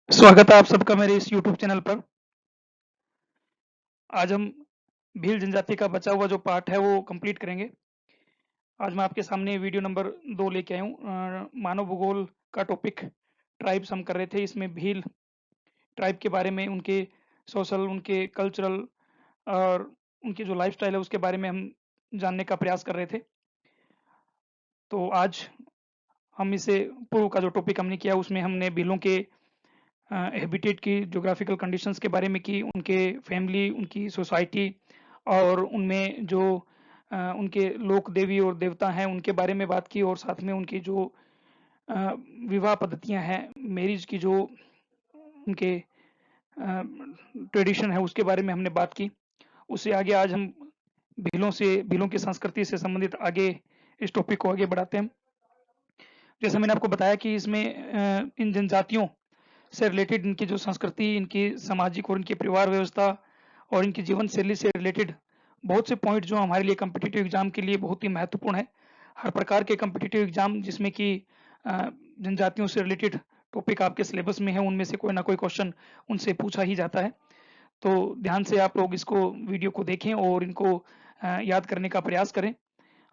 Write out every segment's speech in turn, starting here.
स्वागत है आप सबका मेरे इस यूट्यूब चैनल पर। आज हम भील जनजाति का बचा हुआ जो पार्ट है वो कंप्लीट करेंगे। आज मैं आपके सामने वीडियो नंबर 2 लेके आया हूँ। मानव भूगोल का टॉपिक ट्राइब्स हम कर रहे थे। इसमें भील ट्राइब के बारे में, उनके सोशल, उनके कल्चरल और उनकी जो लाइफ़स्टाइल है उसके बारे में हम जानने का प्रयास कर रहे थे। तो आज हम इसे पूर्व का जो टॉपिक हमने किया उसमें हमने भीलों के हैबिटेट की ज्योग्राफिकल कंडीशंस के बारे में की, उनके फैमिली, उनकी सोसाइटी और उनमें जो उनके लोक देवी और देवता हैं उनके बारे में बात की, और साथ में उनकी जो अ, विवाह पद्धतियां हैं, मैरिज की जो उनके ट्रेडिशन है उसके बारे में हमने बात की। उससे आगे आज हम भीलों की संस्कृति से संबंधित आगे इस टॉपिक को आगे बढ़ाते हैं। जैसे मैंने आपको बताया कि इसमें इन जनजातियों से रिलेटेड इनकी जो संस्कृति, इनकी सामाजिक और इनकी परिवार व्यवस्था और इनकी जीवन शैली से रिलेटेड बहुत से पॉइंट जो हमारे लिए कॉम्पिटिटिव एग्जाम के लिए बहुत ही महत्वपूर्ण है। हर प्रकार के कॉम्पिटिटिव एग्जाम जिसमें कि जनजातियों से रिलेटेड टॉपिक आपके सिलेबस में है, उनमें से कोई ना कोई क्वेश्चन उनसे पूछा ही जाता है। तो ध्यान से आप लोग इसको वीडियो को देखें और इनको याद करने का प्रयास करें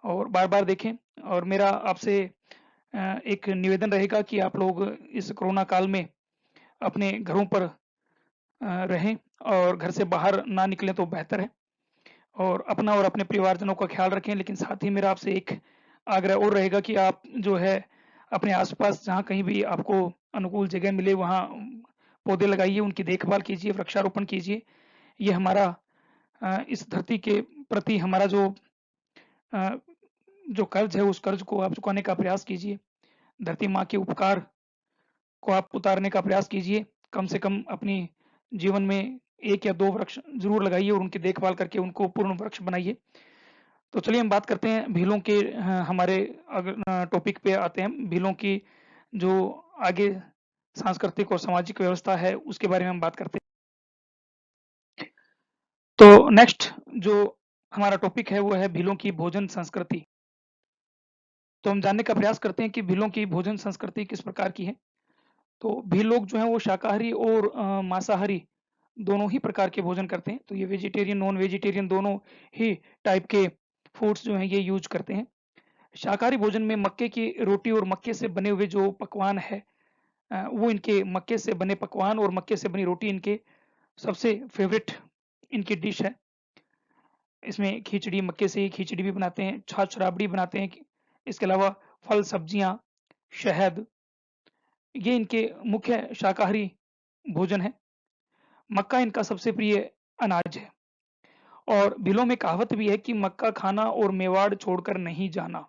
और बार-बार देखें। और मेरा आपसे एक निवेदन रहेगा कि आप लोग इस कोरोना काल में अपने घरों पर रहें और घर से बाहर ना निकलें तो बेहतर है, और अपना और अपने परिवारजनों का ख्याल रखें। लेकिन साथ ही मेरा आपसे एक आग्रह और रहेगा कि आप जो है अपने आस-पास जहाँ कहीं भी आपको अनुकूल जगह मिले वहाँ पौधे लगाइए, उनकी देखभाल कीजिए, वृक्षारोपण कीजिए। ये हमारा इस धरती के प्रति हमारा अ, जो कर्ज है उस कर्ज को आप चुकाने का प्रयास कीजिए। धरती माँ के उपकार को आप उतारने का प्रयास कीजिए। कम से कम अपनी जीवन में 1 या 2 वृक्ष ज़रूर लगाइए और उनकी देखभाल करके उनको पूर्ण वृक्ष बनाइए। तो चलिए हम बात करते हैं भीलों के हमारे टॉपिक पे आते हैं। भीलों की जो आगे सांस्कृतिक और सामाजिक व्यवस्था है उसके बारे में हम बात करते हैं। तो नेक्स्ट जो हमारा टॉपिक है वो है भीलों की भोजन संस्कृति। तो हम जानने का प्रयास करते हैं कि भीलों की भोजन संस्कृति किस प्रकार की है। तो भील लोग जो हैं वो शाकाहारी और मांसाहारी दोनों ही प्रकार के भोजन करते हैं। तो ये वेजिटेरियन, नॉन वेजिटेरियन दोनों ही टाइप के फूड्स जो हैं ये यूज़ करते हैं। शाकाहारी भोजन में मक्के की रोटी और मक्के से बने हुए जो पकवान है, वो इनके मक्के से बने पकवान और मक्के से बनी रोटी इनके सबसे फ़ेवरेट इनकी डिश है। इसमें खिचड़ी, मक्के से ही खिचड़ी भी बनाते हैं, छाछ राबड़ी बनाते हैं। इसके अलावा फल, सब्जियाँ, शहद, ये इनके मुख्य शाकाहारी भोजन है। मक्का इनका सबसे प्रिय अनाज है, और भीलों में कहावत भी है कि मक्का खाना और मेवाड़ छोड़कर नहीं जाना।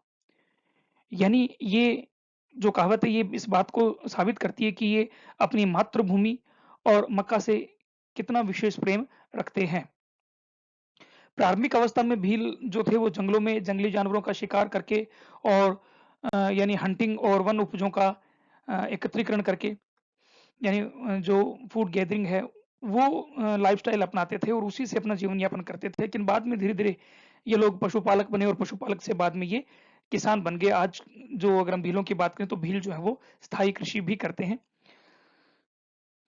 यानी ये जो कहावत है ये इस बात को साबित करती है कि ये अपनी मातृभूमि और मक्का से कितना विशेष प्रेम रखते हैं। प्रारंभिक अवस्था में भील जो थे वो जंगलों में जंगली जानवरों का शिकार करके और यानी हंटिंग और वन उपजों का एकत्रीकरण करके, यानी जो फूड गैदरिंग है वो लाइफ़स्टाइल अपनाते थे और उसी से अपना जीवन यापन करते थे। लेकिन बाद में धीरे-धीरे ये लोग पशुपालक बने और पशुपालक से बाद में ये किसान बन गए। आज जो अगर हम भीलों की बात करें तो भील जो है वो स्थायी कृषि भी करते हैं।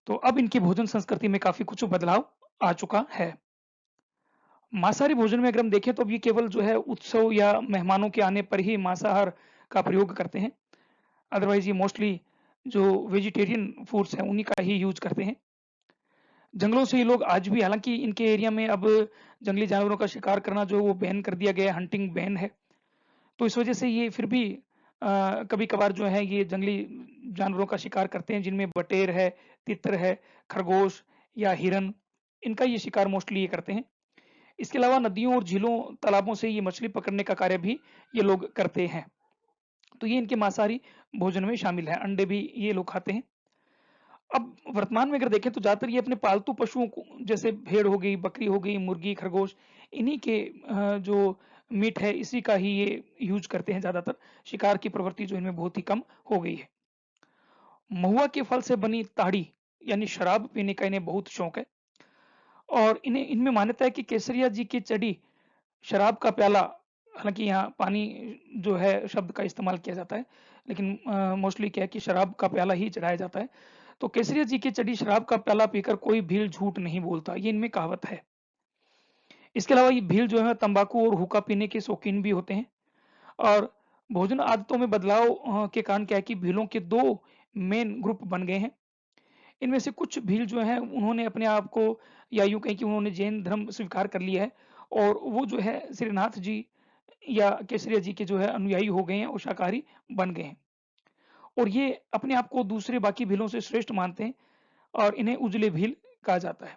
तो अब इनकी भोजन संस्कृति में काफ़ी कुछ बदलाव आ चुका है। मांसाहारी भोजन में अगर हम देखें तो अब ये केवल जो है उत्सव या मेहमानों के आने पर ही मांसाहार का प्रयोग करते हैं। अदरवाइज़ ये मोस्टली जो वेजिटेरियन फूड्स हैं उन्हीं का ही यूज़ करते हैं। जंगलों से ये लोग आज भी, हालाँकि इनके एरिया में अब जंगली जानवरों का शिकार करना जो वो बैन कर दिया गया है, हंटिंग बैन है। तो इस वजह से ये फिर भी कभी-कभार जो है ये जंगली जानवरों का शिकार करते हैं, जिनमें बटेर है, तितर है, खरगोश या हिरन, इनका ये शिकार मोस्टली ये करते हैं। इसके अलावा नदियों और झीलों, तालाबों से ये मछली पकड़ने का कार्य भी ये लोग करते हैं। तो ये इनके मांसाहारी भोजन में शामिल है, अंडे भी ये लोग खाते हैं। अब वर्तमान में अगर देखें तो ज़्यादातर ये अपने पालतू पशुओं को, जैसे भेड़ हो गई, बकरी हो गई, मुर्गी, खरगोश, इन्हीं के जो मीट है इसी का ही ये यूज़ करते हैं ज़्यादातर। शिकार की प्रवृत्ति जो इनमें बहुत ही कम हो गई है। महुआ के फल से बनी ताड़ी यानी शराब पीने का इन्हें बहुत शौक है, और इन्हें इनमें मान्यता है कि केसरिया जी की चढ़ी शराब का प्याला, हालाँकि यहाँ पानी जो है शब्द का इस्तेमाल किया जाता है, लेकिन मोस्टली क्या है कि शराब का प्याला ही चढ़ाया जाता है। तो केसरिया जी की चढ़ी शराब का प्याला पीकर कोई भील झूठ नहीं बोलता, ये इनमें कहावत है। इसके अलावा ये भील जो है तंबाकू और हुक्का पीने के शौकीन भी होते हैं। और भोजन आदतों में बदलाव के कारण क्या है कि भीलों के 2 मेन ग्रुप बन गए हैं। इनमें से कुछ भील जो हैं उन्होंने अपने आप को, या यूँ कहें कि उन्होंने जैन धर्म स्वीकार कर लिया है और वो जो है श्रीनाथ जी या केसरिया जी के जो है अनुयायी हो गए हैं और शाकाहारी बन गए हैं। और ये अपने आप को दूसरे बाकी भीलों से श्रेष्ठ मानते हैं और इन्हें उजले भील कहा जाता है।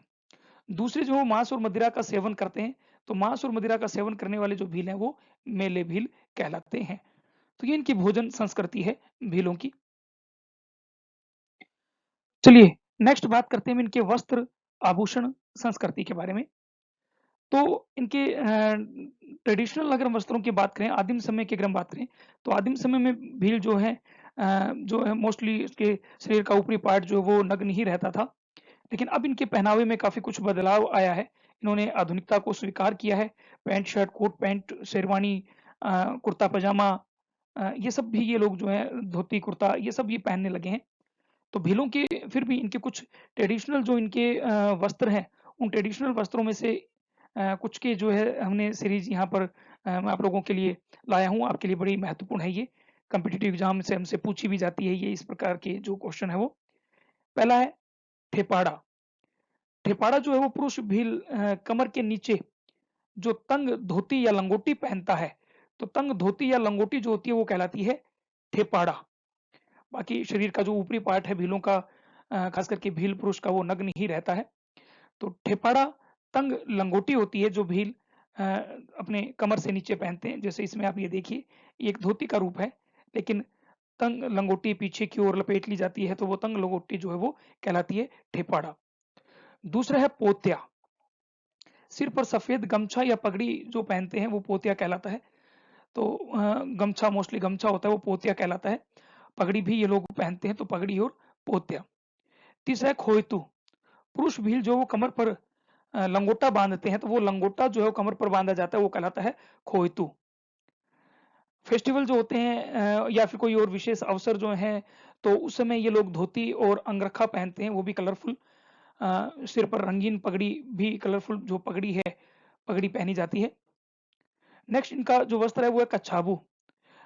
दूसरे जो मांस और मदिरा का सेवन करते हैं, तो मांस और मदिरा का सेवन करने वाले जो भील हैं वो मेले भील कहलाते हैं। तो ये इनकी भोजन संस्कृति है भीलों की। चलिए नेक्स्ट बात करते हैं इनके वस्त्र आभूषण संस्कृति के बारे में। तो इनके ट्रेडिशनल अगर हम वस्त्रों की बात करें, आदिम समय की अगर हम बात करें, तो आदिम समय में भील जो है मोस्टली इसके शरीर का ऊपरी पार्ट जो है वो नग्न ही रहता था। लेकिन अब इनके पहनावे में काफ़ी कुछ बदलाव आया है। इन्होंने आधुनिकता को स्वीकार किया है। Pant shirt, coat pant, sherwani, kurta pajama, ये सब भी ये लोग जो है धोती कुर्ता ये सब ये पहनने लगे हैं। तो भीलों के फिर भी इनके कुछ ट्रेडिशनल जो इनके वस्त्र हैं, उन ट्रेडिशनल वस्त्रों में से कुछ के जो है हमने सीरीज़ यहाँ पर मैं आप लोगों के लिए लाया हूँ, आपके लिए बड़ी महत्वपूर्ण है ये। कॉम्पिटिटिव एग्ज़ाम से हमसे पूछी भी जाती है ये इस प्रकार के जो क्वेश्चन है वो। पहला है ठेपाड़ा। ठेपाड़ा जो है वो पुरुष भील कमर के नीचे जो तंग धोती या लंगोटी पहनता है, तो तंग धोती या लंगोटी जो होती है वो कहलाती है ठेपाड़ा। बाकी शरीर का जो ऊपरी पार्ट है भीलों का, खास करके भील पुरुष का वो नग्न ही रहता है। तो ठेपाड़ा तंग लंगोटी होती है जो भील अ, अपने कमर से नीचे पहनते हैं। जैसे इसमें आप ये देखिए, ये एक धोती का रूप है, लेकिन तंग लंगोटी पीछे की ओर लपेट ली जाती है, तो वो तंग लंगोटी जो है वो कहलाती है ठेपाड़ा। दूसरा है पोत्या। सिर पर सफ़ेद गमछा या पगड़ी जो पहनते हैं वो पोतिया कहलाता है। तो गमछा मोस्टली गमछा होता है वो पोतिया कहलाता है। पगड़ी भी ये लोग पहनते हैं तो पगड़ी और पोतिया। तीसरा है खोइतू। पुरुष भील जो वो कमर पर लंगोटा बांधते हैं तो वो लंगोटा जो है वो कमर पर बांधा जाता है वो कहलाता है खोइतू। फेस्टिवल जो होते हैं या फिर कोई और विशेष अवसर जो हैं तो उस समय ये लोग धोती और अंगरखा पहनते हैं, वो भी कलरफुल। सिर पर रंगीन पगड़ी भी कलरफुल जो पगड़ी है, पगड़ी पहनी जाती है। नेक्स्ट इनका जो वस्त्र है वो है कच्छाबू।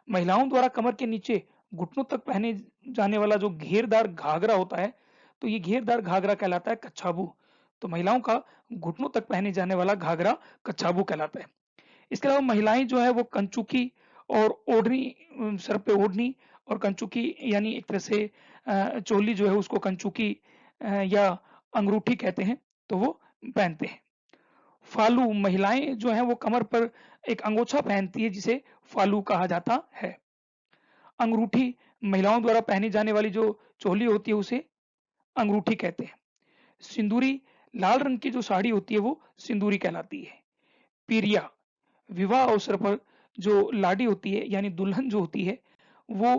महिलाओं द्वारा कमर के नीचे घुटनों तक पहने जाने वाला जो घेरदार घाघरा होता है, तो ये घेरदार घाघरा कहलाता है कच्छाबू। तो महिलाओं का घुटनों तक पहने जाने वाला घाघरा कच्छाबू कहलाता है। इसके अलावा महिलाएं जो है वो कंचुकी और ओढ़नी, सर पे ओढ़नी और कंचुकी यानी एक तरह से चोली जो है उसको कंचुकी या अंगरूठी कहते हैं, तो वो पहनते हैं। फालू महिलाएं जो हैं वो कमर पर एक अंगोछा पहनती है जिसे फालू कहा जाता है। अंगरूठी महिलाओं द्वारा पहनी जाने वाली जो चोली होती है उसे अंगरूठी कहते हैं। सिंदूरी लाल रंग की जो साड़ी होती है वो सिंदूरी कहलाती है। पीरिया विवाह अवसर पर जो लाड़ी होती है यानी दुल्हन जो होती है वो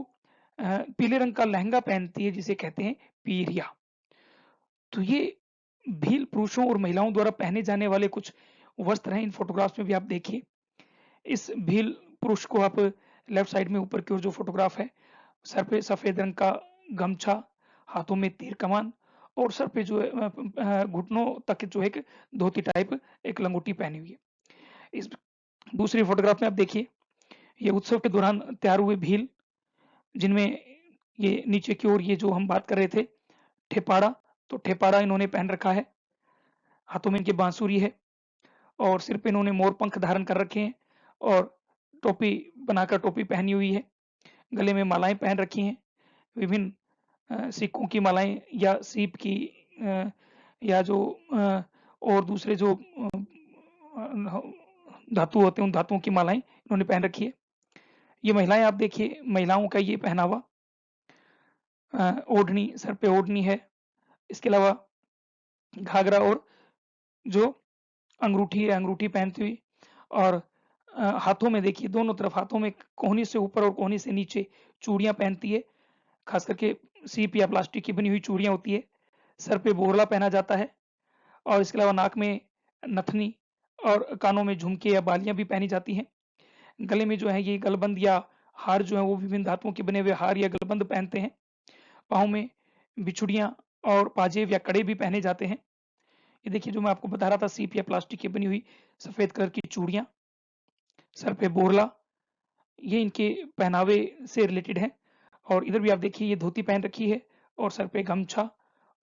पीले रंग का लहंगा पहनती है जिसे कहते हैं पीरिया। तो ये भील पुरुषों और महिलाओं द्वारा पहने जाने वाले कुछ वस्त्र हैं। इन फोटोग्राफ्स में भी आप देखिए, इस भील पुरुष को आप लेफ्ट साइड में ऊपर की ओर जो फोटोग्राफ है, सर पे सफेद रंग का गमछा, हाथों में तीर कमान और सर पे जो है घुटनों तक जो है एक धोती टाइप एक लंगोटी पहनी हुई है। इस दूसरी फोटोग्राफ में आप देखिए, ये उत्सव के दौरान तैयार हुए भील, जिनमें ये नीचे की ओर ये जो हम बात कर रहे थे ठेपाड़ा, तो ठेपाड़ा इन्होंने पहन रखा है। हाथों में इनकी बांसुरी है और सिर पे इन्होंने मोर पंख धारण कर रखे हैं और टोपी बनाकर टोपी पहनी हुई है। गले में मालाएं पहन रखी हैं, विभिन्न सिक्कों की मालाएं या सीप की अ, या जो और दूसरे जो धातु होते हैं उन धातुओं की मालाएं इन्होंने पहन रखी है। ये महिलाएं आप देखिए, महिलाओं का ये पहनावा, ओढ़नी, सर पे ओढ़नी है। इसके अलावा घाघरा और जो अंगूठी है, अंगूठी पहनती हुई और हाथों में देखिए दोनों तरफ हाथों में कोहनी से ऊपर और कोहनी से नीचे चूड़ियाँ पहनती है। खास करके सीप या प्लास्टिक की बनी हुई चूड़ियाँ होती है। सर पे बोरला पहना जाता है और इसके अलावा नाक में नथनी और कानों में झुमके या बालियाँ भी पहनी जाती हैं। गले में जो है ये गलबंद या हार जो है वो विभिन्न धातुओं के बने हुए हार या गलबंद पहनते हैं। पाँव में बिछुड़ियाँ और पाजेब या कड़े भी पहने जाते हैं। ये देखिए जो मैं आपको बता रहा था सीप या प्लास्टिक की बनी हुई सफ़ेद कलर की चूड़ियाँ, सर पे बोरला, ये इनके पहनावे से रिलेटेड है। और इधर भी आप देखिए ये धोती पहन रखी है और सर पे गमछा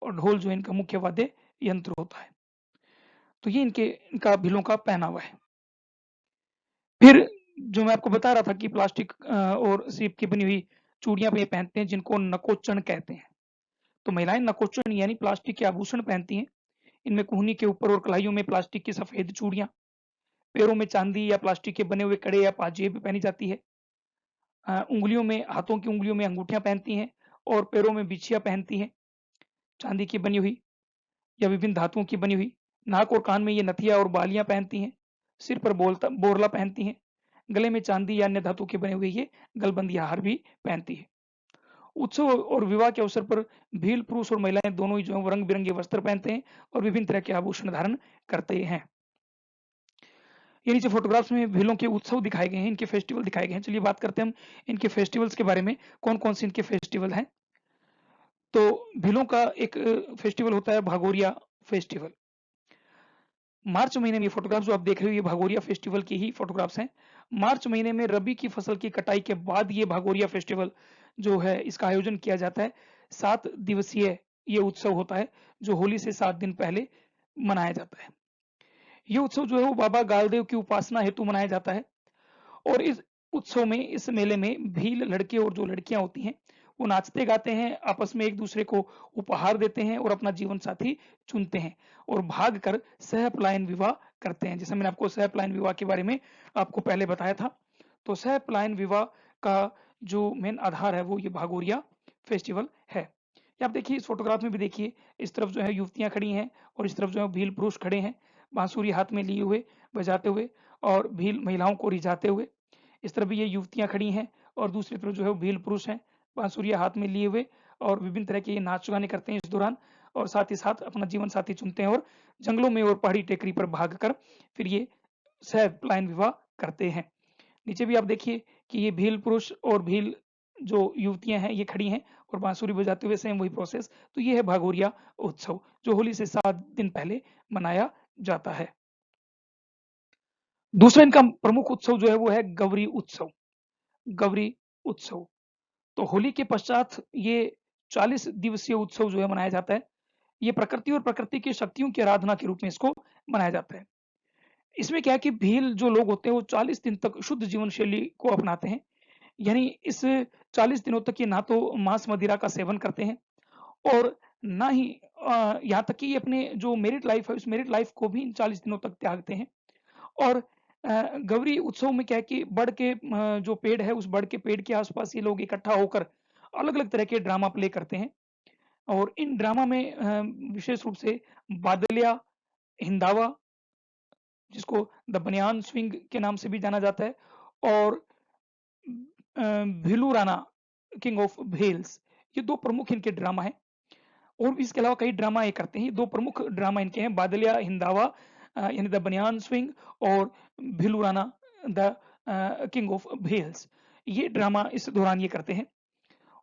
और ढोल जो इनका मुख्य वाद्य यंत्र होता है। तो ये इनका भीलों का पहनावा है। फिर जो मैं आपको बता रहा था कि प्लास्टिक और सीप की बनी हुई चूड़ियाँ भी ये पहनते हैं जिनको नकोचन कहते हैं। तो महिलाएँ नकोचन यानी प्लास्टिक के आभूषण पहनती हैं। इनमें कोहनी के ऊपर और कलाइयों में प्लास्टिक की सफ़ेद चूड़ियाँ, पैरों में चांदी या प्लास्टिक के बने हुए कड़े या पाजेब पहनी जाती है। उँगलियों में हाथों की उँगलियों में अंगूठियाँ पहनती हैं और पैरों में बिछिया पहनती हैं, चांदी की बनी हुई या विभिन्न धातुओं की बनी हुई। नाक और कान में ये नथिया और बालियाँ पहनती हैं, सिर पर बोरला पहनती हैं, गले में चांदी या अन्य धातु के बने हुए ये गलबंद या हार भी पहनती है। उत्सव और विवाह के अवसर पर भील पुरुष और महिलाएं दोनों ही जो है वो रंग-बिरंगे वस्त्र पहनते हैं और विभिन्न तरह के आभूषण धारण करते हैं। ये नीचे फोटोग्राफ्स में भीलों के उत्सव दिखाए गए हैं, इनके फेस्टिवल दिखाए गए हैं। चलिए बात करते हैं हम इनके फेस्टिवल्स के बारे में, कौन-कौन से इनके फेस्टिवल हैं। तो भीलों का एक फेस्टिवल होता है भागोरिया फेस्टिवल। मार्च महीने में ये फोटोग्राफ्स जो आप देख रहे हो ये भागोरिया फेस्टिवल की ही फोटोग्राफ्स हैं। मार्च महीने में रबी की फसल की कटाई के बाद ये भागोरिया फेस्टिवल जो है इसका आयोजन किया जाता है। 7 दिवसीय ये उत्सव होता है जो होली से 7 दिन पहले मनाया जाता है। ये उत्सव जो है वो बाबा गालदेव की उपासना हेतु मनाया जाता है और इस उत्सव में, इस मेले में भील लड़के और जो लड़कियां होती हैं वो नाचते गाते हैं, आपस में एक दूसरे को उपहार देते हैं और अपना जीवन साथी चुनते हैं और भाग कर सह पलायन विवाह करते हैं। जैसे मैंने आपको सह पलायन विवाह के बारे में आपको पहले बताया था। तो सह पलायन विवाह का जो मेन आधार है वो ये भागोरिया फेस्टिवल है। ये आप देखिए इस फोटोग्राफ में भी देखिए, इस तरफ जो है युवतियां खड़ी हैं और इस तरफ जो है भील पुरुष खड़े हैं, बांसुरी हाथ में लिए हुए, बजाते हुए और भील महिलाओं को रिझाते हुए। इस तरफ भी ये युवतियाँ खड़ी हैं और दूसरी तरफ जो है वो भील पुरुष हैं, बांसुरियाँ हाथ में लिए हुए और विभिन्न तरह के ये नाच गाने करते हैं इस दौरान और साथ ही साथ अपना जीवन साथी चुनते हैं और जंगलों में और पहाड़ी टेकरी पर भागकर फिर ये सह पलायन विवाह करते हैं। नीचे भी आप देखिए कि ये भील पुरुष और भील जो युवतियाँ हैं ये खड़ी हैं और बांसुरी बजाते हुए सेम वही प्रोसेस। तो ये है भागोरिया उत्सव जो होली से 7 दिन पहले मनाया जाता है। दूसरा इनका प्रमुख उत्सव जो है वो है गौरी उत्सव। गौरी उत्सव। तो होली के पश्चात ये 40 दिवसीय उत्सव जो है मनाया जाता है। ये प्रकृति और प्रकृति की शक्तियों की आराधना के रूप में इसको मनाया जाता है। इसमें क्या है कि भील जो लोग होते हैं वो 40 दिन तक शुद्ध जीवन शैली को अपनाते हैं। यानी इस 40 दिनों तक ये ना तो मांस मदिरा का सेवन करते हैं और ना ही यहाँ तक कि ये अपने जो मैरिड लाइफ है उस मैरिड लाइफ को भी इन 40 दिनों तक त्यागते हैं। और गौरी उत्सव में क्या है कि बड़ के जो पेड़ है उस बड़ के पेड़ के आस-पास ये लोग इकट्ठा होकर अलग-अलग तरह के ड्रामा प्ले करते हैं और इन ड्रामा में विशेष रूप से बादलिया, हिंदावा जिसको द बनियान स्विंग के नाम से भी जाना जाता है और भिलू राणा किंग ऑफ भेल्स, ये 2 प्रमुख इनके ड्रामा हैं और भी इसके अलावा कई ड्रामा ये करते हैं। ये 2 प्रमुख ड्रामा इनके हैं बादलिया, हिंदावा यानी द बनियान स्विंग और भिलू Rana the king of Wells. ये ड्रामा इस दौरान ये करते हैं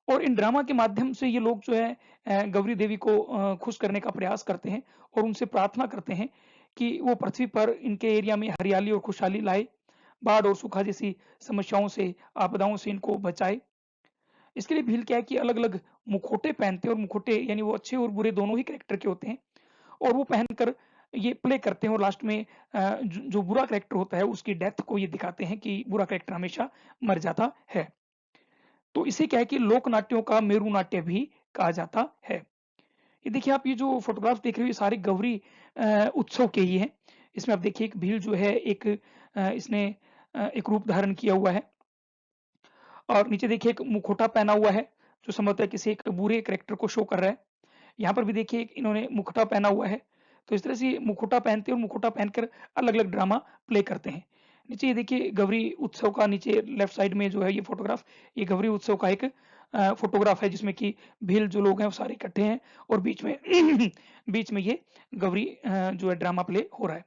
और इन ड्रामा के माध्यम से ये लोग जो है गौरी देवी को खुश करने का प्रयास करते हैं और उनसे प्रार्थना करते हैं कि वो पृथ्वी पर इनके एरिया में हरियाली और खुशहाली लाए, बाढ़ और सूखा जैसी समस्याओं से, आपदाओं से इनको बचाए। इसके लिए भील क्या है कि अलग-अलग मुखौटे पहनते हैं और मुखौटे यानी वो अच्छे और बुरे दोनों ही कैरेक्टर के होते हैं और वो पहनकर ये प्ले करते हैं और लास्ट में जो बुरा कैरेक्टर होता है उसकी डेथ को ये दिखाते हैं कि बुरा कैरेक्टर हमेशा मर जाता है। तो इसे क्या है कि लोक नाट्यों का मेरू नाट्य भी कहा जाता है। ये देखिए आप ये जो फ़ोटोग्राफ्स देख रहे हो ये सारे गौरी उत्सव के ही हैं। इसमें आप देखिए एक भील जो है एक इसने एक रूप धारण किया हुआ है और नीचे देखिए एक मुखौटा पहना हुआ है, जो संभवतः किसी एक बुरे कैरेक्टर को शो कर रहा है। यहाँ पर भी देखिए एक इन्होंने मुखौटा पहना हुआ है। तो इस तरह से ये मुखौटा पहनते हैं और मुखौटा पहनकर अलग-अलग ड्रामा प्ले करते हैं। नीचे ये देखिए गौरी उत्सव का नीचे लेफ्ट साइड में जो है ये फ़ोटोग्राफ, ये गौरी उत्सव का एक फ़ोटोग्राफ है जिसमें कि भील जो लोग हैं वो सारे इकट्ठे हैं और बीच में बीच में ये गौरी जो है ड्रामा प्ले हो रहा है।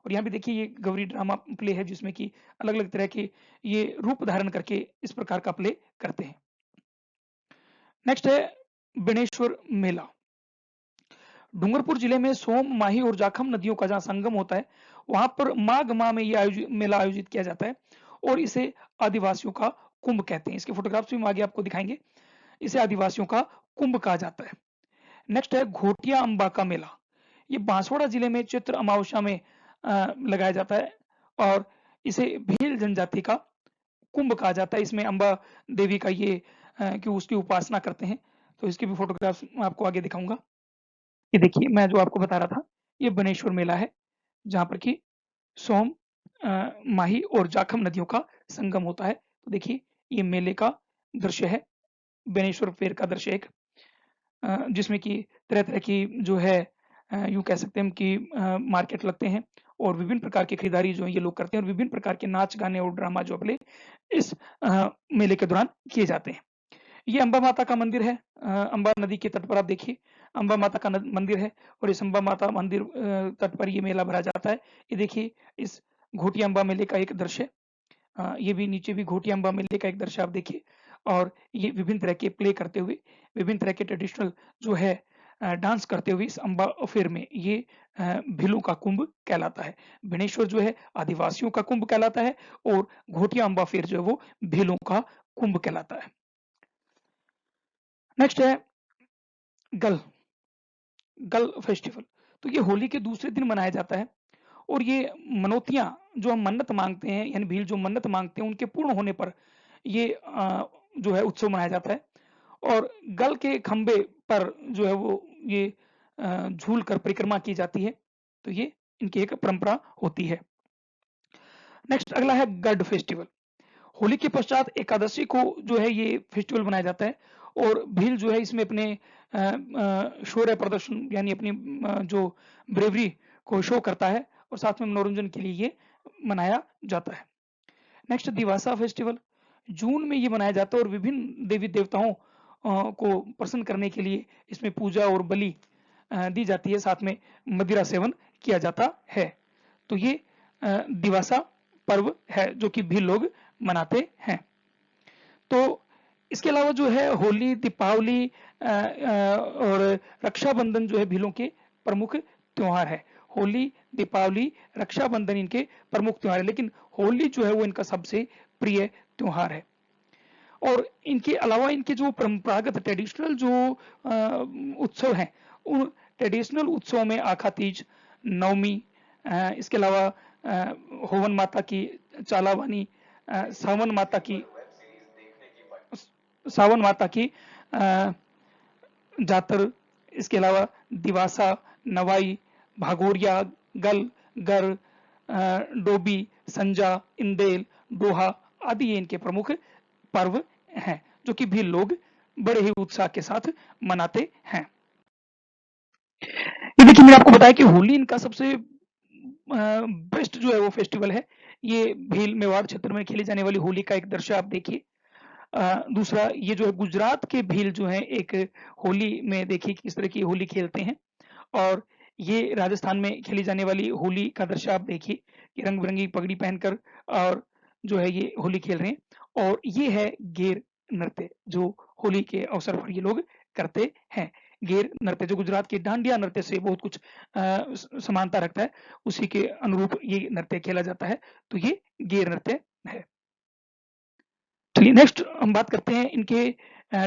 और यहाँ पे देखिए ये गौरी ड्रामा प्ले है जिसमें कि अलग-अलग तरह के ये रूप धारण करके इस प्रकार का प्ले करते हैं। नेक्स्ट है बेणेश्वर मेला। डूंगरपुर जिले में सोम, माही और जाखम नदियों का जहाँ संगम होता है, वहां पर माघ माह में ये मेला आयोजित किया जाता है और इसे आदिवासियों का कुंभ कहते हैं। इसके फोटोग्राफ्स भी हम आगे आपको दिखाएंगे। इसे आदिवासियों का कुंभ कहा जाता है। नेक्स्ट है घोटिया अंबा का मेला। ये बांसवाड़ा जिले में चैत्र अमावस्या में लगाया जाता है और इसे भील जनजाति का कुंभ कहा जाता है। इसमें अंबा देवी का ये कि उसकी उपासना करते हैं। तो इसकी भी फोटोग्राफ्स मैं आपको आगे दिखाऊंगा। ये देखिए, मैं जो आपको बता रहा था, ये बनेश्वर मेला है, जहाँ पर कि सोम, माही और जाखम नदियों का संगम होता है। तो देखिए, ये मेले का दृश्य है, बेनेश्वर फेर का दृश्य एक, जिसमें कि तरह-तरह की जो है यूँ कह सकते हैं हम कि मार्केट लगते हैं और विभिन्न प्रकार की खरीदारी जो है ये लोग करते हैं और विभिन्न प्रकार के नाच, गाने और ड्रामा जो अपने इस मेले के दौरान किए जाते हैं। ये अंबा माता का मंदिर है, अंबा नदी के तट पर आप देखिए, अंबा माता का मंदिर है और इस अंबा माता मंदिर तट पर ये मेला भरा जाता है। ये देखिए, इस घोटिया अंबा मेले का एक दृश्य, ये भी नीचे भी घोटिया अंबा मेले का एक दृश्य आप देखिए और ये विभिन्न तरह के प्ले करते हुए, विभिन्न तरह के ट्रेडिशनल जो है डांस करते हुए इस अंबा फेर में ये भीलों का कुंभ कहलाता है। बेनेश्वर जो है आदिवासियों का कुंभ कहलाता है और घोटिया अंबा फेर जो है वो भीलों का कुंभ कहलाता है। नेक्स्ट है गल गल फेस्टिवल। तो ये होली के दूसरे दिन मनाया जाता है और ये मनौतियां जो हम मन्नत मांगते हैं, यानी भील जो मन्नत मांगते हैं उनके पूर्ण होने पर ये जो है उत्सव मनाया जाता है और गल के खंबे पर जो है वो ये झूल कर परिक्रमा की जाती है। तो ये इनकी एक परंपरा होती है। नेक्स्ट अगला है गढ़ फेस्टिवल। होली के पश्चात एकादशी को जो है ये फेस्टिवल मनाया जाता है और भील जो है इसमें अपने शौर्य प्रदर्शन यानी अपनी जो ब्रेवरी को शो करता है और साथ में मनोरंजन के लिए ये मनाया जाता है। नेक्स्ट दिवासा फेस्टिवल, जून में ये मनाया जाता है और विभिन्न देवी देवताओं को प्रसन्न करने के लिए इसमें पूजा और बलि दी जाती है, साथ में मदिरा सेवन किया जाता है। तो ये दिवासा पर्व है जो कि भील लोग मनाते हैं। तो इसके अलावा जो है होली, दीपावली और रक्षाबंधन जो है भीलों के प्रमुख त्योहार है। होली, दीपावली, रक्षाबंधन इनके प्रमुख त्योहार है, लेकिन होली जो है वो इनका सबसे प्रिय त्योहार है। और इनके अलावा इनके जो परंपरागत ट्रेडिशनल जो उत्सव हैं, उन ट्रेडिशनल उत्सवों में आखा तीज, नवमी, इसके अलावा होवन माता की चालावानी, सावन माता की सावन माता की जातर, इसके अलावा दिवासा, नवाई, भागोरिया, गल, गर, डोबी, संजा, इंदेल, डोहा आदि ये इनके प्रमुख पर्व हैं जो कि भी लोग बड़े ही उत्साह के साथ मनाते हैं। ये देखिए, मैंने आपको बताया कि होली इनका सबसे बेस्ट जो है वो फेस्टिवल है। ये भील मेवाड़ क्षेत्र में खेली जाने वाली होली का एक दृश्य आप देखिए। दूसरा ये जो है गुजरात के भील जो है एक होली में देखिए किस तरह की होली खेलते हैं और ये राजस्थान में खेली जाने वाली होली का दृश्य आप देखिए कि रंग बिरंगी पगड़ी पहनकर और जो है ये होली खेल रहे हैं और ये है गेर नृत्य जो होली के अवसर पर ये लोग करते हैं। गेर नृत्य जो गुजरात के डांडिया नृत्य से बहुत कुछ समानता रखता है, उसी के अनुरूप ये नृत्य खेला जाता है। तो ये गेर नृत्य है। चलिए नेक्स्ट हम बात करते हैं इनके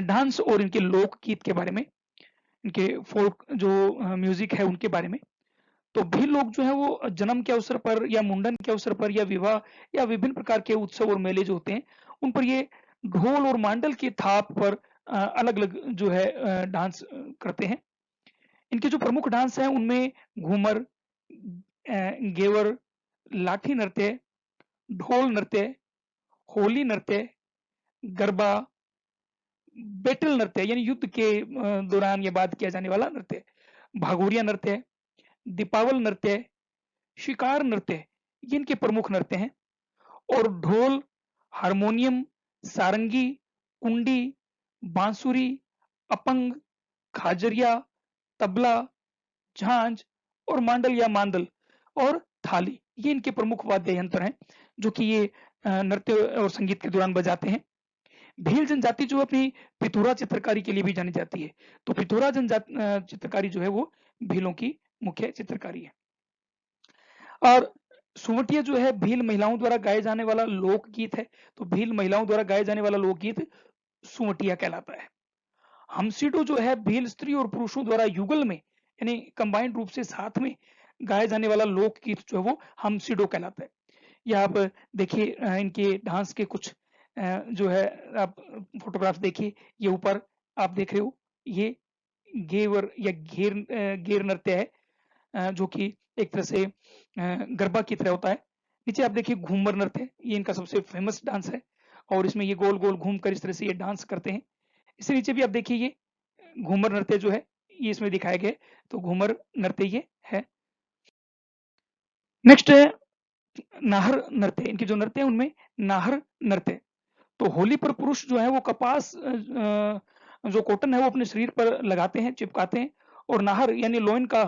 डांस और इनके लोकगीत के बारे में, इनके फोल्क जो म्यूजिक है उनके बारे में। तो भी लोग जो है वो जन्म के अवसर पर या मुंडन के अवसर पर या विवाह या विभिन्न प्रकार के उत्सव और मेले जो होते हैं उन पर ये ढोल और मांडल की थाप पर अलग अलग जो है डांस करते हैं। इनके जो प्रमुख डांस हैं उनमें घूमर, गेवर, लाठी नृत्य, ढोल नृत्य, होली नृत्य, गरबा, बैटल नृत्य यानी युद्ध के दौरान ये बात किया जाने वाला नृत्य, भागोरिया नृत्य, दीपावल नृत्य, शिकार नृत्य, ये इनके प्रमुख नृत्य हैं। और ढोल, हारमोनियम, सारंगी, कुंडी, बांसुरी, अपंग, खाजरिया, तबला, झांझ और मांडल या मांदल और थाली, ये इनके प्रमुख वाद्य यंत्र हैं जो कि ये नृत्य और संगीत के दौरान बजाते हैं। भील जनजाति जो अपनी पिथौरा चित्रकारी के लिए भी जानी जाती है। तो पिथौरा जनजाति चित्रकारी जो है वो भीलों की मुख्य चित्रकारी है। और सुवटिया जो है भील महिलाओं द्वारा गाए जाने वाला लोकगीत है। तो भील महिलाओं द्वारा गाए जाने वाला लोकगीत सुवटिया कहलाता है। हमसिडो जो है भील स्त्री और पुरुषों द्वारा युगल में यानी कंबाइंड रूप से साथ में गाया जाने वाला लोकगीत जो है वो हमसिडो कहलाता है। या आप देखिए इनके डांस के कुछ जो है आप फोटोग्राफ देखिए, ये ऊपर आप देख रहे हो, ये घेवर या घेर नृत्य है, जो कि एक तरह से गरबा की तरह होता है। नीचे आप देखिए घूमर नृत्य, ये इनका सबसे फेमस डांस है और इसमें ये गोल-गोल घूमकर इस तरह से ये डांस करते हैं। इससे नीचे भी आप देखिए ये घूमर नृत्य जो है, ये इसमें दिखाया गया है, तो घूमर नृत्य ये है। नेक्स्ट है नाहर नृत्य, इनके जो नृत्य है उनमें नाहर नृत्य। तो होली पर पुरुष जो है वो कपास जो कॉटन है वो अपने शरीर पर लगाते हैं, चिपकाते हैं और नाहर यानी लोइन का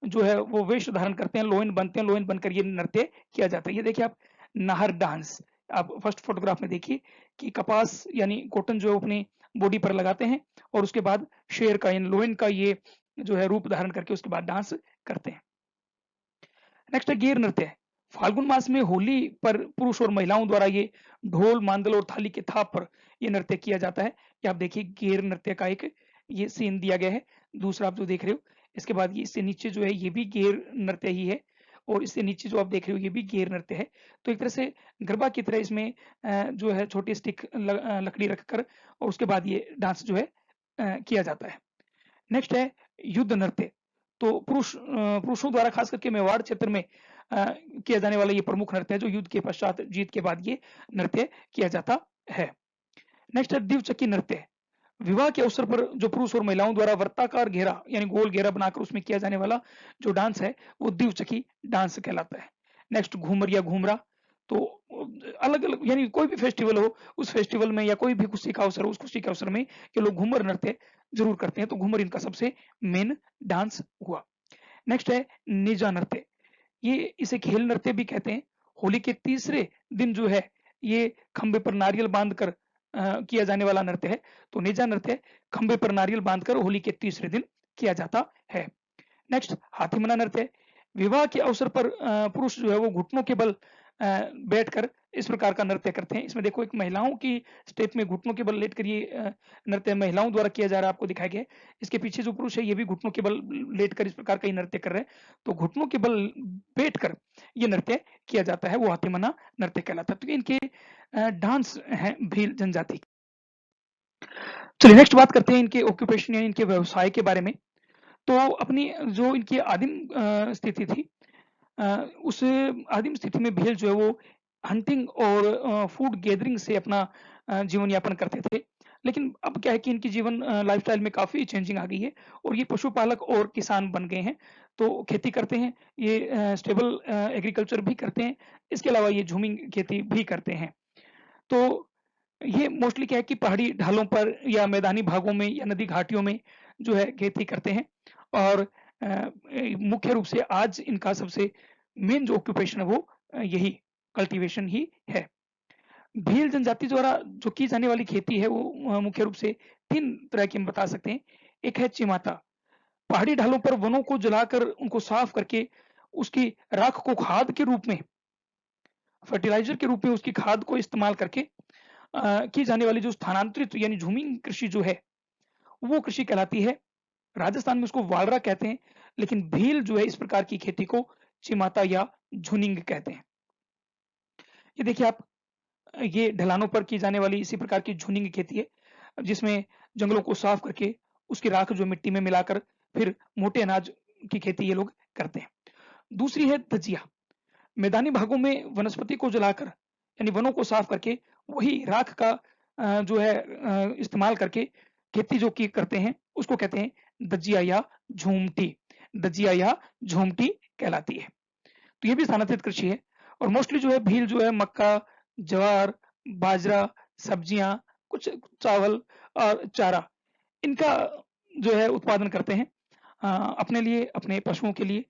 जो है वो वेश धारण करते हैं, लोइन बनते हैं, लोइन बनकर ये नृत्य किया जाता है। ये देखिए आप नाहर डांस, आप फर्स्ट फोटोग्राफ में देखिए कि कपास यानी कॉटन जो है अपनी बॉडी पर लगाते हैं और उसके बाद शेर का यानी लोइन का ये जो है रूप धारण करके उसके बाद डांस करते हैं। नेक्स्ट है गीर नृत्य। फाल्गुन मास में होली पर पुरुष और महिलाओं द्वारा ये ढोल मांदल और थाली के थाप पर ये नृत्य किया जाता है। ये आप देखिए गीर नृत्य का एक ये सीन दिया गया है। दूसरा आप जो देख रहे हो, इसके बाद ये इससे नीचे जो है ये भी गीर नृत्य ही है और इससे नीचे जो आप देख रहे हो ये भी गीर नृत्य है। तो एक तरह से गरबा की तरह इसमें जो है छोटी स्टिक लकड़ी रखकर और उसके बाद ये डांस जो है किया जाता है। नेक्स्ट है युद्ध नृत्य। तो पुरुषों द्वारा खास करके मेवाड़ क्षेत्र में किया जाने वाला ये प्रमुख नृत्य है, जो युद्ध के पश्चात जीत के बाद ये नृत्य किया जाता है। नेक्स्ट है द्विचक्री नृत्य। विवाह के अवसर पर जो पुरुष और महिलाओं द्वारा वर्ताकार घेरा यानी गोल घेरा बनाकर उसमें किया जाने वाला जो डांस है वो द्विचक्री डांस कहलाता है। नेक्स्ट घूमर या घूमरा। तो अलग अलग यानी कोई भी फेस्टिवल हो, उस फेस्टिवल में या कोई भी खुशी का अवसर हो, उस खुशी के अवसर में ये लोग घूमर नृत्य जरूर करते हैं। तो घूमर इनका सबसे मेन डांस हुआ। नेक्स्ट है निजा नृत्य। ये इसे खेल नृत्य भी कहते हैं। होली के तीसरे दिन जो है ये खंबे पर नारियल बांधकर किया जाने वाला नृत्य है। तो निजा नृत्य खंबे पर नारियल बांधकर होली के तीसरे दिन किया जाता है। नेक्स्ट हाथीमना नृत्य। विवाह के अवसर पर पुरुष जो है वो घुटनों के बल बैठकर इस प्रकार का नृत्य करते हैं। इसमें देखो एक महिलाओं की स्टेप में घुटनों के बल लेटकर ये नृत्य महिलाओं द्वारा किया जा रहा है, आपको दिखाया गया है। इसके पीछे जो पुरुष है ये भी घुटनों के बल लेटकर इस प्रकार का ये नृत्य कर रहे हैं। तो घुटनों के बल बैठकर ये नृत्य किया जाता है, वो हाथीमना नृत्य कहलाता है। तो इनके डांस हैं भील जनजाति। चलिए नेक्स्ट बात करते हैं इनके ऑक्यूपेशन यानी इनके व्यवसाय के बारे में। तो अपनी जो इनकी आदिम स्थिति थी, उस आदिम स्थिति में भील जो है वो हंटिंग और फूड गैदरिंग से अपना जीवन यापन करते थे। लेकिन अब क्या है कि इनकी जीवन लाइफस्टाइल में काफ़ी चेंजिंग आ गई है और ये पशुपालक और किसान बन गए हैं। तो खेती करते हैं, ये स्टेबल एग्रीकल्चर भी करते हैं, इसके अलावा ये झूमिंग खेती भी करते हैं। तो ये मोस्टली क्या है कि पहाड़ी ढालों पर या मैदानी भागों में या नदी घाटियों में जो है खेती करते हैं और मुख्य रूप से आज इनका सबसे मेन जो ऑक्यूपेशन है वो यही कल्टीवेशन ही है। भील जनजाति द्वारा जो की जाने वाली खेती है वो मुख्य रूप से 3 तरह की हम बता सकते हैं। एक है चिमाता, पहाड़ी ढालों पर वनों को जलाकर उनको साफ करके उसकी राख को खाद के रूप में, फर्टिलाइज़र के रूप में उसकी खाद को इस्तेमाल करके की जाने वाली जो स्थानांतरित यानी झूमिंग कृषि जो है, वो कृषि कहलाती है। राजस्थान में उसको वालरा कहते हैं, लेकिन भील जो है इस प्रकार की खेती को चिमाता या झुनिंग कहते हैं। ये देखिए आप, ये ढलानों पर की जाने वाली इसी प्रकार की झुनिंग खेती है, जिसमें जंगलों को साफ करके उसकी राख जो मिट्टी में मिलाकर फिर मोटे अनाज की खेती ये लोग करते हैं। दूसरी है धजिया, मैदानी भागों में वनस्पति को जलाकर यानी वनों को साफ करके वही राख का जो है इस्तेमाल करके खेती जो की करते हैं उसको कहते हैं दजिया या झूमटी। दजिया या झूमटी कहलाती है। तो ये भी स्थानांतरित कृषि है और मोस्टली जो है भील जो है मक्का, ज्वार, बाजरा, सब्जियां, कुछ चावल और चारा इनका जो है उत्पादन करते हैं अपने लिए, अपने पशुओं के लिए।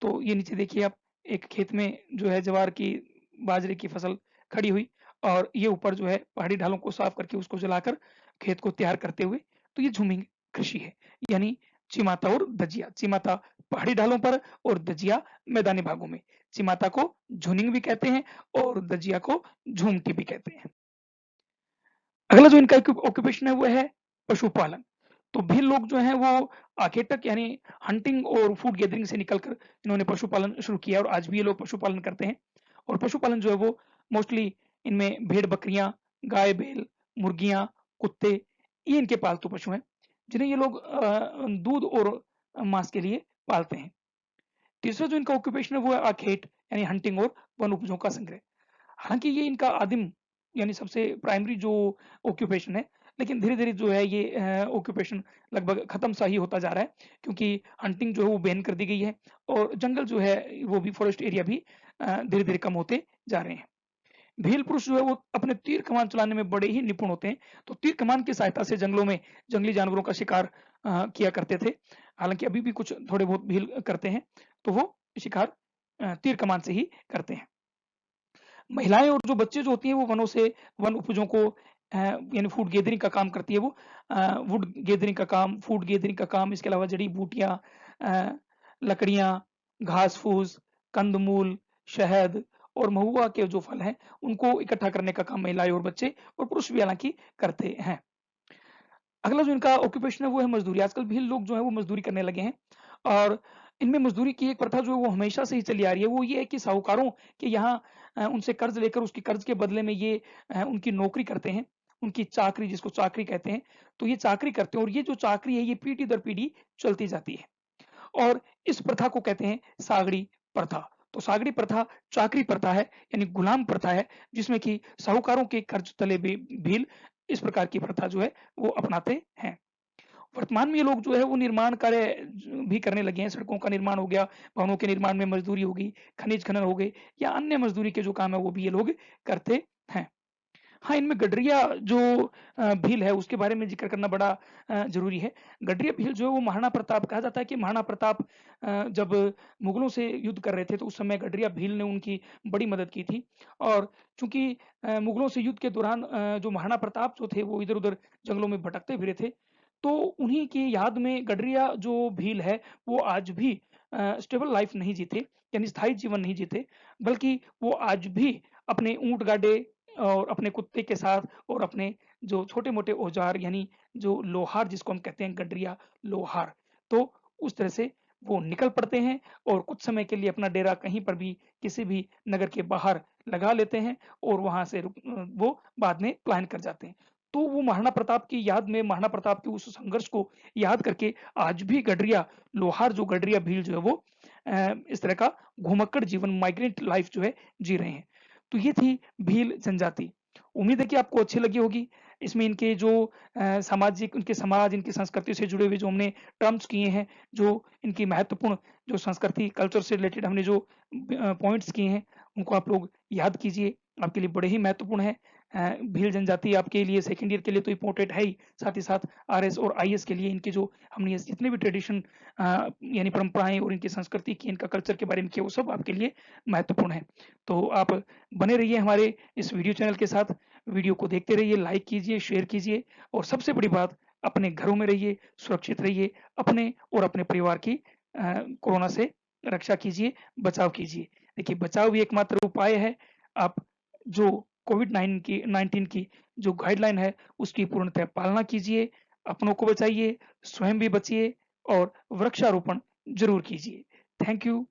तो ये नीचे देखिए आप, एक खेत में जो है ज्वार की, बाजरे की फसल खड़ी हुई और ये ऊपर जो है पहाड़ी ढालों को साफ करके उसको जलाकर खेत को तैयार करते हुए, तो ये झूमिंग कृषि है। यानी चिमाता और दजिया। चिमाता पहाड़ी ढालों पर और दजिया मैदानी भागों में। चिमाता को झुनिंग भी कहते हैं और दजिया को झूमटी भी कहते हैं। अगला जो इनका ऑक्यूपेशन है वो है पशुपालन। तो भील लोग जो हैं वो आखेटक यानी हंटिंग और फूड गैदरिंग से निकलकर इन्होंने पशुपालन शुरू किया और आज भी ये लोग पशुपालन करते हैं। और पशुपालन जो है वो मोस्टली इनमें भेड़-बकरियाँ, गाय-बैल, मुर्गियाँ, कुत्ते ये इनके पालतू पशु हैं, जिन्हें ये लोग दूध और मांस के लिए पालते हैं। तीसरा जो इनका ऑक्यूपेशन है वो है आखेट यानी हंटिंग और वन उपजों का संग्रह। हालाँकि ये इनका आदिम यानी सबसे प्राइमरी जो ऑक्यूपेशन है, लेकिन धीरे-धीरे जो है ये ऑक्यूपेशन लगभग खत्म सा ही होता जा रहा है, क्योंकि हंटिंग जो है वो बैन कर दी गई है और जंगल जो है वो भी फॉरेस्ट एरिया भी धीरे-धीरे कम होते जा रहे हैं। भील पुरुष जो है वो अपने तीर कमान चलाने में बड़े ही निपुण होते हैं, तो तीर कमान की सहायता से जंगलों में जंगली जानवरों का शिकार किया करते थे। हालाँकि अभी भी कुछ थोड़े बहुत भील करते हैं, तो वो शिकार तीर कमान से ही करते हैं। महिलाएँ और जो बच्चे जो होती हैं वो वनों से वन उपजों को यानी फूड गैदरिंग का काम करती है वो। वुड गैदरिंग का काम, फूड गैदरिंग का काम, इसके अलावा जड़ी-बूटियाँ, लकड़ियाँ, घास-फूस, कंद-मूल, शहद और महुआ के जो फल हैं, उनको इकट्ठा करने का काम महिलाएँ और बच्चे और पुरुष भी हालाँकि करते हैं। अगला जो इनका ऑक्यूपेशन है वो है मज़दूरी। आजकल भील लोग जो हैं वो मज़दूरी करने लगे हैं और इनमें मज़दूरी की एक प्रथा जो है वो हमेशा से ही चली आ रही है। वो ये है कि साहूकारों के यहाँ उनसे कर्ज़ लेकर उसके कर्ज़ के बदले में ये उनकी नौकरी करते हैं। उनकी चाकरी जिसको चाकरी कहते हैं, तो ये चाकरी करते हैं और ये जो चाकरी है ये पीढ़ी दर पीढ़ी चलती जाती है और इस प्रथा को कहते हैं सागड़ी प्रथा। तो सागड़ी प्रथा चाकरी प्रथा है यानी गुलाम प्रथा है जिसमें कि साहूकारों के कर्ज़ तले भी भील इस प्रकार की प्रथा जो है वो अपनाते हैं। वर्तमान में ये लोग जो है वो निर्माण कार्य भी करने लगे हैं, सड़कों का निर्माण हो गया, भवनों के निर्माण में मज़दूरी हो गई, खनिज खनन हो गए या अन्य मज़दूरी के जो काम है वो भी ये लोग करते हैं। हाँ, इनमें गडरिया जो भील है उसके बारे में ज़िक्र करना बड़ा ज़रूरी है। गडरिया भील जो है वो महाराणा प्रताप कहा जाता है कि महाराणा प्रताप जब मुगलों से युद्ध कर रहे थे तो उस समय गडरिया भील ने उनकी बड़ी मदद की थी और चूँकि मुगलों से युद्ध के दौरान जो महाराणा प्रताप जो थे वो इधर-उधर जंगलों में भटकते फिरे थे। तो उन्हीं की याद में गडरिया जो भील है वो आज भी स्टेबल लाइफ़ नहीं जीते यानी स्थायी जीवन नहीं जीते, बल्कि वो आज भी अपने ऊँट-गाड़े और अपने कुत्ते के साथ और अपने जो छोटे-मोटे औज़ार यानी जो लोहार जिसको हम कहते हैं गडरिया लोहार, तो उस तरह से वो निकल पड़ते हैं और कुछ समय के लिए अपना डेरा कहीं पर भी किसी भी नगर के बाहर लगा लेते हैं और वहाँ से वो बाद में पलायन कर जाते हैं। तो वो महाराणा प्रताप की याद में महाराणा प्रताप के उस संघर्ष को याद करके आज भी गडरिया लोहार जो गडरिया भील जो है वो इस तरह का घुमक्कड़ जीवन माइग्रेंट लाइफ़ जो है जी रहे हैं। तो ये थी भील जनजाति। उम्मीद है कि आपको अच्छी लगी होगी। इसमें इनके जो सामाजिक इनके समाज, इनकी संस्कृति से जुड़े हुए जो हमने टर्म्स किए हैं, जो इनकी महत्वपूर्ण जो संस्कृति, कल्चर से रिलेटेड हमने जो पॉइंट्स किए हैं, उनको आप लोग याद कीजिए। आपके लिए बड़े ही महत्वपूर्ण है। भील जनजाति आपके लिए सेकंड ईयर के लिए तो इम्पोर्टेंट है ही, साथ ही साथ आरएस और आईएएस के लिए इनके जो हमने ये जितने भी ट्रेडिशन यानी परंपराएँ और इनकी संस्कृति की, इनका कल्चर के बारे में किया, वो सब आपके लिए महत्वपूर्ण है। तो आप बने रहिए हमारे इस वीडियो चैनल के साथ। वीडियो को देखते रहिए, लाइक कीजिए, शेयर कीजिए और सबसे बड़ी बात अपने घरों में रहिए, सुरक्षित रहिए, अपने और अपने परिवार की कोरोना से रक्षा कीजिए, बचाव कीजिए। देखिए बचाव ही एकमात्र उपाय है। आप जो कोविड-19 की जो गाइडलाइन है, उसकी पूर्णतः पालना कीजिए, अपनों को बचाइए, स्वयं भी बचिए और वृक्षारोपण ज़रूर कीजिए। Thank you.